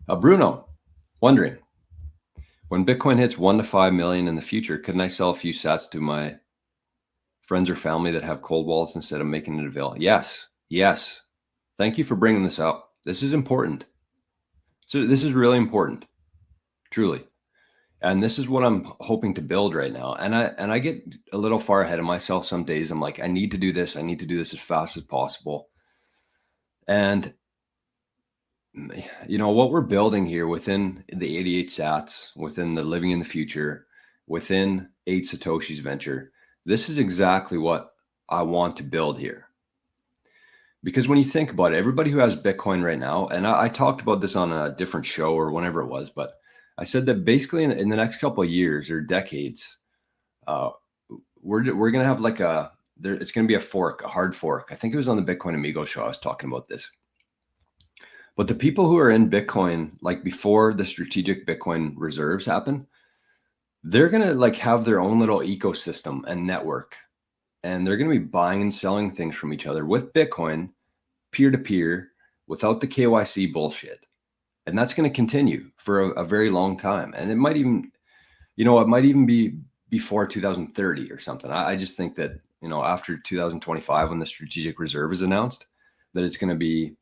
Bruno, wondering, when Bitcoin hits 1 to 5 million in the future, couldn't I sell a few sats to my friends or family that have cold wallets instead of making it available? Yes. Yes. Thank you for bringing this up. This is important. So this is really important, truly. And this is what I'm hoping to build right now. And I get a little far ahead of myself some days. I'm like, I need to do this. I need to do this as fast as possible. And what we're building here within the 88 sats, within the living in the future, within 8 Satoshis venture, this is exactly what I want to build here. Because when you think about it, everybody who has Bitcoin right now, and I talked about this on a different show or whenever it was, but I said that basically in the next couple of years or decades, we're going to have it's going to be a hard fork. I think it was on the Bitcoin Amigo show I was talking about this. But the people who are in Bitcoin, like before the strategic Bitcoin reserves happen, they're going to have their own little ecosystem and network. And they're going to be buying and selling things from each other with Bitcoin, peer to peer, without the KYC bullshit. And that's going to continue for a very long time. And it might even, it might even be before 2030 or something. I just think that, after 2025, when the strategic reserve is announced, that it's going to be,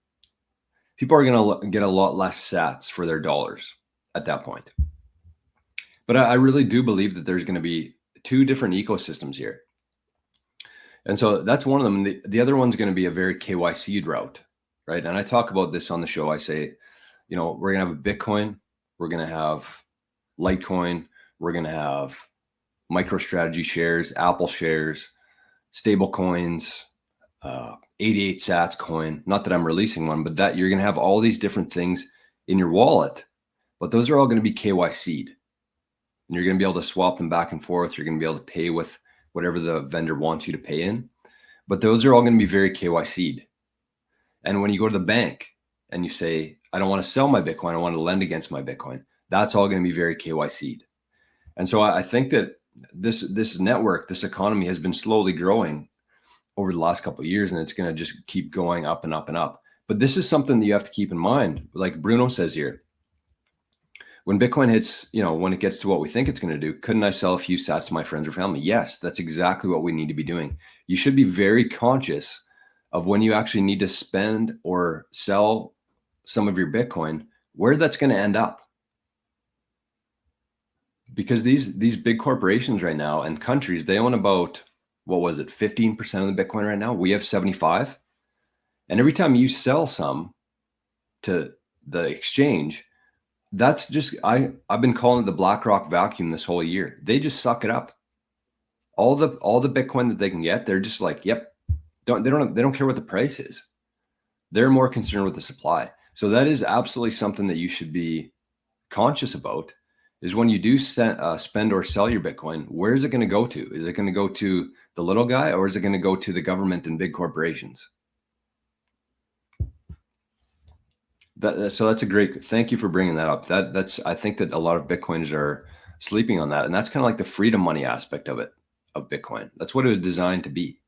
people are going to get a lot less sats for their dollars at that point. But I really do believe that there's going to be 2 different ecosystems here. And so that's one of them. The other one's going to be a very KYC'd route, right? And I talk about this on the show. I say, we're going to have a Bitcoin, we're going to have Litecoin, we're going to have MicroStrategy shares, Apple shares, stable coins, 88 sats coin. Not that I'm releasing one, but that you're going to have all these different things in your wallet, but those are all going to be KYC'd. And you're going to be able to swap them back and forth. You're going to be able to pay with whatever the vendor wants you to pay in. But those are all going to be very KYC'd. And when you go to the bank and you say, I don't want to sell my Bitcoin, I want to lend against my Bitcoin, that's all going to be very KYC'd. And so I think that this network, this economy has been slowly growing over the last couple of years, and it's going to just keep going up and up and up. But this is something that you have to keep in mind. Like Bruno says here, when Bitcoin hits, when it gets to what we think it's going to do, couldn't I sell a few sats to my friends or family? Yes, that's exactly what we need to be doing. You should be very conscious of when you actually need to spend or sell some of your Bitcoin, where that's going to end up. Because these big corporations right now and countries, they own about, 15% of the Bitcoin right now? We have 75. And every time you sell some to the exchange, that's just, I've been calling it the BlackRock vacuum this whole year. They just suck it up. All the Bitcoin that they can get, they're just like, yep. They don't care what the price is. They're more concerned with the supply. So that is absolutely something that you should be conscious about, is when you do spend or sell your Bitcoin, where is it going to go to? Is it going to go to the little guy, or is it going to go to the government and big corporations? So that's a great, thank you for bringing that up. I think that a lot of Bitcoiners are sleeping on that. And that's kind of like the freedom money aspect of Bitcoin. That's what it was designed to be.